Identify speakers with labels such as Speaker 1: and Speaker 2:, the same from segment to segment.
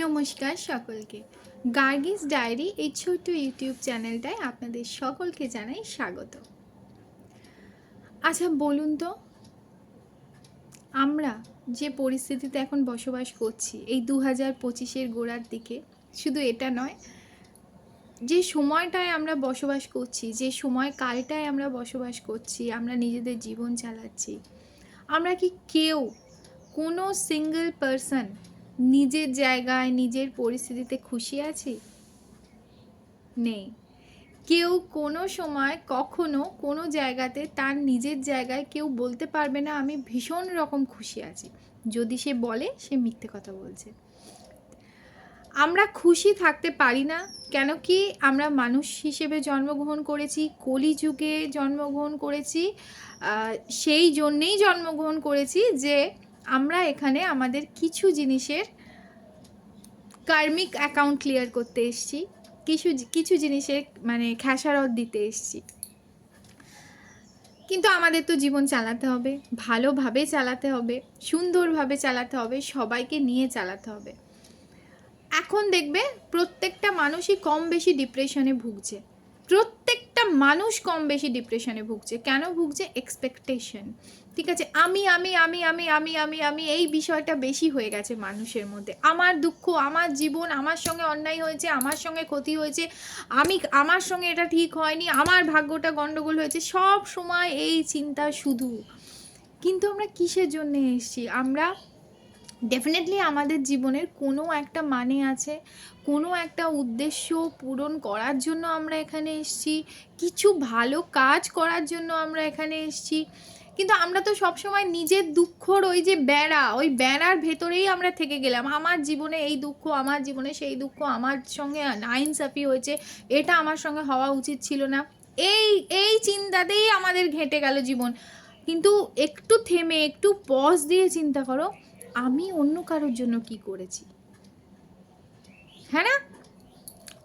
Speaker 1: নমস্কার সকলকে। গার্গিস ডায়েরি এই ছোট্ট ইউটিউব চ্যানেলটায় আপনাদের সকলকে জানাই স্বাগত। আচ্ছা বলুন তো, আমরা যে পরিস্থিতিতে এখন বসবাস করছি এই 2025-এর গোড়ার দিকে, শুধু এটা নয়, যে সময়টায় আমরা বসবাস করছি, যে সময়কালটায় আমরা বসবাস করছি, আমরা নিজেদের জীবন চালাচ্ছি, আমরা কি কেউ কোনো সিঙ্গল পারসন নিজের জায়গায় নিজের পরিস্থিতিতে খুশি আছি? নেই। কেউ কোনো সময় কখনো কোনো জায়গাতে তার নিজের জায়গায় কেউ বলতে পারবে না আমি ভীষণ রকম খুশি আছি। যদি সে বলে, সে মিথ্যে কথা বলছে। আমরা খুশি থাকতে পারি না, কেন কি আমরা মানুষ হিসেবে জন্মগ্রহণ করেছি, কলিযুগে জন্মগ্রহণ করেছি। সেই জন্যেই জন্মগ্রহণ করেছি যে আমরা এখানে আমাদের কিছু জিনিসের কার্মিক অ্যাকাউন্ট ক্লিয়ার করতে এসেছি, কিছু জিনিসের মানে খেসারত দিতে এসেছি। কিন্তু আমাদের তো জীবন চালাতে হবে, ভালোভাবে চালাতে হবে, সুন্দরভাবে চালাতে হবে, সবাইকে নিয়ে চালাতে হবে। এখন দেখবে প্রত্যেকটা মানুষই কম বেশি ডিপ্রেশনে ভুগছে। প্রত্যেকটা মানুষ কম বেশি ডিপ্রেশনে ভুগছে। কেন ভুগছে? এক্সপেকটেশন। ঠিক আছে, আমি আমি আমি আমি আমি আমি আমি এই বিষয়টা বেশি হয়ে গেছে মানুষের মধ্যে। আমার দুঃখ, আমার জীবন, আমার সঙ্গে অন্যায় হয়েছে, আমার সঙ্গে ক্ষতি হয়েছে, আমার সঙ্গে এটা ঠিক হয়নি, আমার ভাগ্যটা গন্ডগোল হয়েছে, সব সময় এই চিন্তা শুধু। কিন্তু আমরা কিসের জন্য এসেছি? আমরা ডেফিনেটলি আমাদের জীবনের কোনো একটা মানে আছে, কোনো একটা উদ্দেশ্য পূরণ করার জন্য আমরা এখানে এসেছি, কিছু ভালো কাজ করার জন্য আমরা এখানে এসেছি। কিন্তু আমরা তো সবসময় নিজের দুঃখর ওই যে ওই বেড়ার ভেতরেই আমরা থেকে গেলাম। আমার জীবনে এই দুঃখ, আমার জীবনে সেই দুঃখ, আমার সঙ্গে নাইনসাফি হয়েছে, এটা আমার সঙ্গে হওয়া উচিত ছিল না, এই এই চিন্তাতেই আমাদের ঘেঁটে গেল জীবন। কিন্তু একটু থেমে একটু পজ দিয়ে চিন্তা করো, আমি অন্য কারোর জন্য কি করেছি? হ্যাঁ না?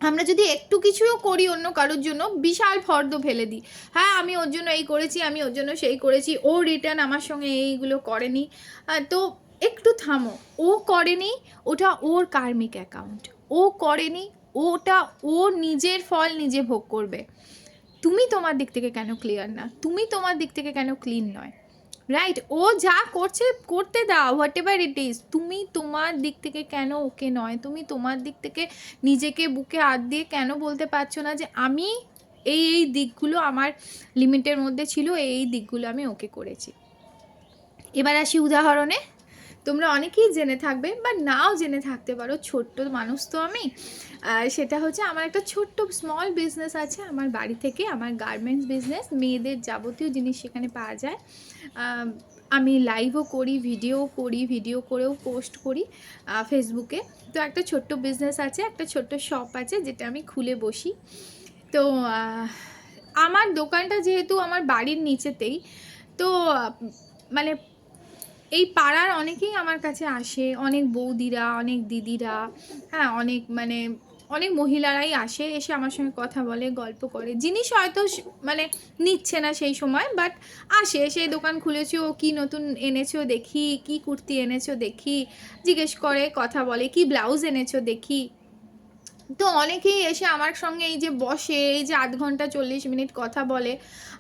Speaker 1: আমরা যদি একটু কিছুও করি অন্য কারোর জন্য, বিশাল ফর্দ ফেলে দিই। হ্যাঁ, আমি ওর জন্য এই করেছি, আমি ওর জন্য সেই করেছি, ও রিটার্ন আমার সঙ্গে এইগুলো করেনি। তো একটু থামো, ও করেনি, ওটা ওর কার্মিক অ্যাকাউন্ট। ও করেনি, ওটা ও নিজের ফল নিজে ভোগ করবে। তুমি তোমার দিক থেকে কেন ক্লিয়ার না? তুমি তোমার দিক থেকে কেন ক্লিন নয়? রাইট, ও যা করছে করতে দাও, হোয়াট এভার ইট ইজ। তুমি তোমার দিক থেকে কেন ওকে নয়? তুমি তোমার দিক থেকে নিজেকে বুকে হাত দিয়ে কেন বলতে পারছো না যে আমি এই দিকগুলো আমার লিমিটের মধ্যে ছিল, এই দিকগুলো আমি ওকে করেছি। এবার আসি উদাহরণে। তোমরা অনেকেই জেনে থাকবে বা নাও জেনে থাকতে পারো, ছোট্ট মানুষ তো আমি। সেটা হচ্ছে আমার একটা ছোট্ট স্মল বিজনেস আছে আমার বাড়ি থেকে, আমার গার্মেন্টস বিজনেস। মেয়েদের যাবতীয় জিনিস সেখানে পাওয়া যায়। আমি লাইভও করি, ভিডিও করেও পোস্ট করি ফেসবুকে। তো একটা ছোট্ট বিজনেস আছে, একটা ছোট্ট শপ আছে যেটা আমি খুলে বসি। তো আমার দোকানটা যেহেতু আমার বাড়ির নিচেতেই, তো মানে এই পাড়ার অনেকেই আমার কাছে আসে, অনেক বৌদিরা, অনেক দিদিরা, হ্যাঁ, অনেক মহিলারাই আসে, এসে আমার সঙ্গে কথা বলে, গল্প করে। জিনিস হয়তো মানে নিচ্ছে না সেই সময়, বাট আসে, সেই দোকান খুলেছো, কি নতুন এনেছো দেখি, কি কুর্তি এনেছো দেখি, জিজ্ঞেস করে, কথা বলে, কি ব্লাউজ এনেছো দেখি। তো অনেকেই এসে আমার সঙ্গে এই যে বসে, এই যে 8 ঘন্টা 40 মিনিট কথা বলে।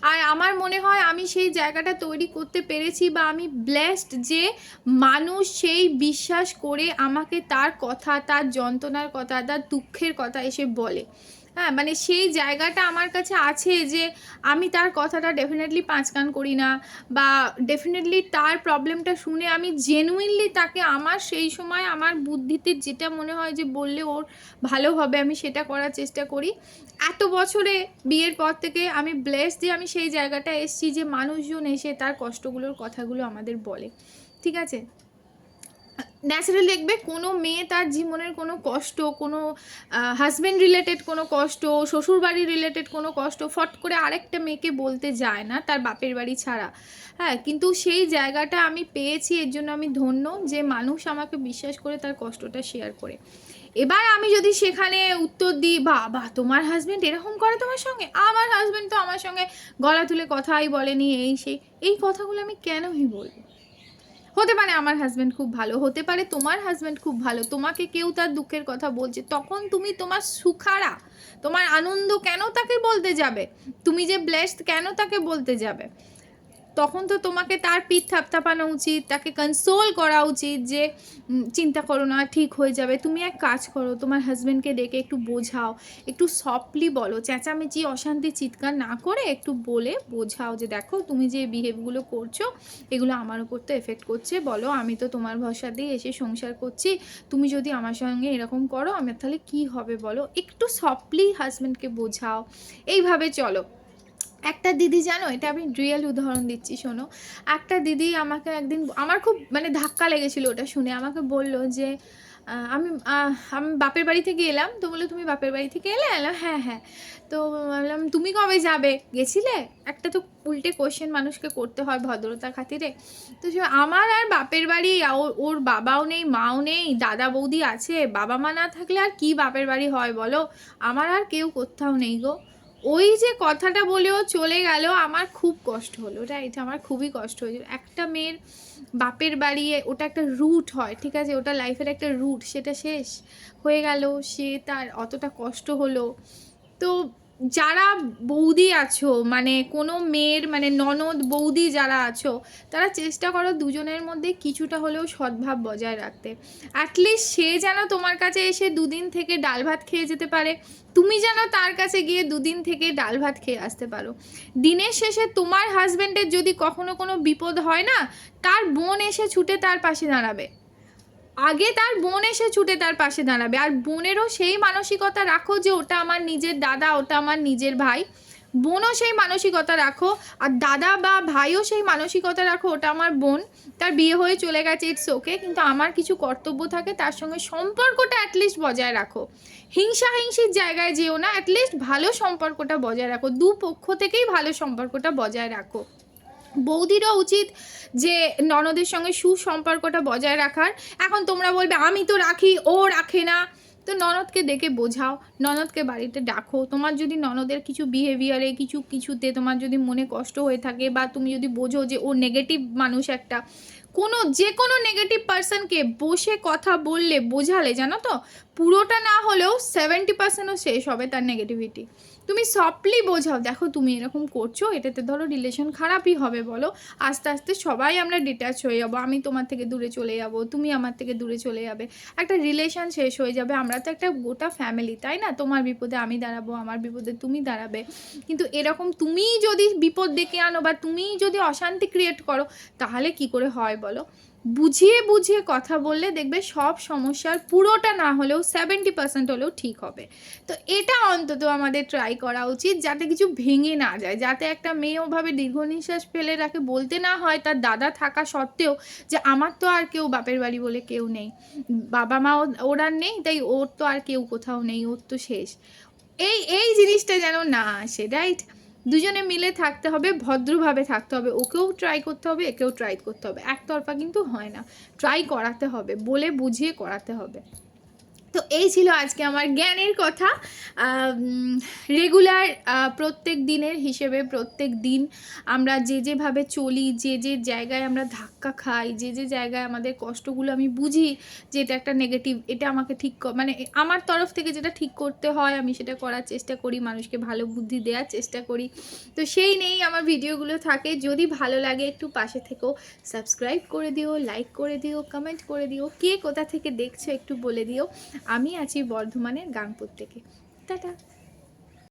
Speaker 1: আর আমার মনে হয় আমি সেই জায়গাটা তৈরি করতে পেরেছি, বা আমি ব্লেসড যে মানুষ সেই বিশ্বাস করে আমাকে তার কথা, তার যন্ত্রণার কথা, তার দুঃখের কথা এসে বলে। হ্যাঁ, মানে সেই জায়গাটা আমার কাছে আছে যে আমি তার কথাটা ডেফিনেটলি 5 কান করি না, বা ডেফিনেটলি তার প্রবলেমটা শুনে আমি জেনুইনলি তাকে আমার সেই সময় আমার বুদ্ধিতে যেটা মনে হয় যে বললে ওর ভালো হবে, আমি সেটা করার চেষ্টা করি। এত বছরে বিয়ের পর থেকে আমি ব্লেসড যে আমি সেই জায়গাটা এসেছি যে মানুষজন এসে তার কষ্টগুলোর কথাগুলো আমাদের বলে। ঠিক আছে, ন্যাচারালি দেখবে কোনো মেয়ে তার জীবনের কোনো কষ্ট, কোনো হাজব্যান্ড রিলেটেড কোনো কষ্ট, শ্বশুরবাড়ি রিলেটেড কোনো কষ্ট ফট করে আরেকটা মেয়েকে বলতে যায় না, তার বাপের বাড়ি ছাড়া। হ্যাঁ, কিন্তু সেই জায়গাটা আমি পেয়েছি, এর জন্য আমি ধন্য যে মানুষ আমাকে বিশ্বাস করে তার কষ্টটা শেয়ার করে। এবার আমি যদি সেখানে উত্তর দিই, বাহ তোমার হাজব্যান্ড এরকম করে তোমার সঙ্গে, আমার হাজব্যান্ড তো আমার সঙ্গে গলা তুলে কথাই বলেনি, এই সেই, এই কথাগুলো আমি কেনই বলবো? হতে পারে আমার হাজব্যান্ড খুব ভালো, হতে পারে তোমার হাজব্যান্ড খুব ভালো, তোমাকে কেউ তার দুঃখের কথা বলছে, তখন তুমি তোমার সুখারা, তোমার আনন্দ কেন তাকে বলতে যাবে? তুমি যে ব্লেসড কেন তাকে বলতে যাবে? তখন তো তোমাকে তার পিঠ থাপথাপানো উচিত, তাকে কনসোল করা উচিত যে চিন্তা করো না, ঠিক হয়ে যাবে। তুমি এক কাজ করো, তোমার হাজব্যান্ডকে ডেকে একটু বোঝাও, একটু সফটলি বলো, চেঁচামেচি অশান্তি চিৎকার না করে একটু বলে বোঝাও যে দেখো তুমি যে বিহেভগুলো করছো এগুলো আমার উপর তো এফেক্ট করছে, বলো আমি তো তোমার ভরসা দিয়ে এসে সংসার করছি, তুমি যদি আমার সঙ্গে এরকম করো আমার তাহলে কি হবে বলো। একটু সফটলি হাজব্যান্ডকে বোঝাও, এইভাবে চলো। একটা দিদি জানো, এটা আমি রিয়েল উদাহরণ দিচ্ছি শোনো। একটা দিদি আমাকে একদিন, আমার খুব মানে ধাক্কা লেগেছিল ওটা শুনে, আমাকে বলল যে আমি বাপের বাড়ি থেকে এলাম। তো বললো তুমি বাপের বাড়ি থেকে এলে? এলাম হ্যাঁ হ্যাঁ। তো বললাম তুমি কবে যাবে, গেছিলে? একটা তো উল্টে কোশ্চেন মানুষকে করতে হয় ভদ্রতার খাতিরে। তো সে আমার আর বাপের বাড়ি, ওর বাবাও নেই মাও নেই, দাদা বৌদি আছে, বাবা মা না থাকলে আর কি বাপের বাড়ি হয় বলো? আমার আর কেউ কোথাও নেই গো। ওই যে কথাটা বলেও চলে গেল, আমার খুব কষ্ট হলো, রাইট? আমার খুবই কষ্ট হয়েছিল। একটা মেয়ের বাপের বাড়ি, ওটা একটা রুট হয়, ঠিক আছে, ওটা লাইফের একটা রুট, সেটা শেষ হয়ে গেল, সে তার অতটা কষ্ট হলো। তো যারা বৌদি আছো, মানে কোনো মেয়ের মানে ননদ বৌদি যারা আছো, তারা চেষ্টা করো দুজনের মধ্যে কিছুটা হলেও সদ্ভাব বজায় রাখতে। অ্যাটলিস্ট সে যেন তোমার কাছে এসে দুদিন থেকে ডাল ভাত খেয়ে যেতে পারে, তুমি যেন তার কাছে গিয়ে দুদিন থেকে ডাল ভাত খেয়ে আসতে পারো। দিনের শেষে তোমার হাজব্যান্ডের যদি কখনো কোনো বিপদ হয় না, তার বোন এসে ছুটে তার পাশে দাঁড়াবে, আগে তার বোন এসে ছুটে তার পাশে দাঁড়াবে। আর বোনেরও সেই মানসিকতা রাখো যে ওটা আমার নিজের দাদা, ওটা আমার নিজের ভাই। বোনও সেই মানসিকতা রাখো, আর দাদা বা ভাইও সেই মানসিকতা রাখো ওটা আমার বোন, তার বিয়ে হয়ে চলে গেছে, ইটস ওকে, কিন্তু আমার কিছু কর্তব্য থাকে, তার সঙ্গে সম্পর্কটা অ্যাটলিস্ট বজায় রাখো। হিংসাহিংসির জায়গায় যেও না, অ্যাটলিস্ট ভালো সম্পর্কটা বজায় রাখো, দুপক্ষ থেকেই ভালো সম্পর্কটা বজায় রাখো। বৌদিরও উচিত যে ননদের সঙ্গে সুসম্পর্কটা বজায় রাখার। এখন তোমরা বলবে আমি তো রাখি, ও রাখে না, তো ননদকে ডেকে বোঝাও, ননদকে বাড়িতে ডাকো। তোমার যদি ননদের কিছু বিহেভিয়ারে কিছুতে তোমার যদি মনে কষ্ট হয়ে থাকে, বা তুমি যদি বোঝো যে ও নেগেটিভ মানুষ একটা, যে কোনো নেগেটিভ পার্সনকে বসে কথা বললে, বোঝালে, জানো তো পুরোটা না হলেও 70%ও শেষ হবে তার নেগেটিভিটি। তুমি সফটলি বোঝাও, দেখো তুমি এরকম করছো, এটাতে ধরো রিলেশন খারাপই হবে বলো, আস্তে আস্তে সবাই আমরা ডিট্যাচ হয়ে যাবো, আমি তোমার থেকে দূরে চলে যাব, তুমি আমার থেকে দূরে চলে যাবে, একটা রিলেশন শেষ হয়ে যাবে। আমরা তো একটা গোটা ফ্যামিলি, তাই না? তোমার বিপদে আমি দাঁড়াবো, আমার বিপদে তুমি দাঁড়াবে। কিন্তু এরকম তুমিই যদি বিপদ ডেকে আনো বা তুমিই যদি অশান্তি ক্রিয়েট করো, তাহলে কি করে হয় বলো? বুঝিয়ে বুঝিয়ে কথা বললে দেখবে সব সমস্যার পুরোটা না হলেও 70% হলেও ঠিক হবে। তো এটা অন্তত আমাদের ট্রাই করা উচিত, যাতে কিছু ভেঙে না যায়, যাতে একটা মেয়ে ওভাবে দীর্ঘ নিঃশ্বাস ফেলে রাখে, বলতে না হয় তার দাদা থাকা সত্ত্বেও যে আমার তো আর কেউ বাপের বাড়ি বলে কেউ নেই, বাবা মা ওর আর নেই, তাই ওর তো আর কেউ কোথাও নেই, ওর তো শেষ। এই জিনিসটা যেন না আসে, রাইট? দুজনে মিলে থাকতে হবে, ভদ্রভাবে থাকতে হবে, ওকেও ট্রাই করতে হবে, একেও ট্রাই করতে হবে, একতরফা কিন্তু হয় না, ট্রাই করাতে হবে, বলে বুঝিয়ে করাতে হবে। তো এই ছিল আজকে আমার জ্ঞানের কথা। রেগুলার প্রত্যেক দিনের হিসেবে প্রত্যেক দিন আমরা যেভাবে চলি, যে জায়গায় আমরা ধাক্কা খাই, যে জায়গায় আমাদের কষ্টগুলো আমি বুঝি যে এটা একটা নেগেটিভ, এটা আমাকে ঠিক মানে আমার তরফ থেকে যেটা ঠিক করতে হয় আমি সেটা করার চেষ্টা করি, মানুষকে ভালো বুদ্ধি দেওয়ার চেষ্টা করি। তো সেই নেই আমার ভিডিওগুলো থাকে। যদি ভালো লাগে একটু পাশে থেকেও সাবস্ক্রাইব করে দিও, লাইক করে দিও, কমেন্ট করে দিও, কে কোথা থেকে দেখছো একটু বলে দিও। আমি আছি বর্ধমানের গাংপুর থেকে। টাটা।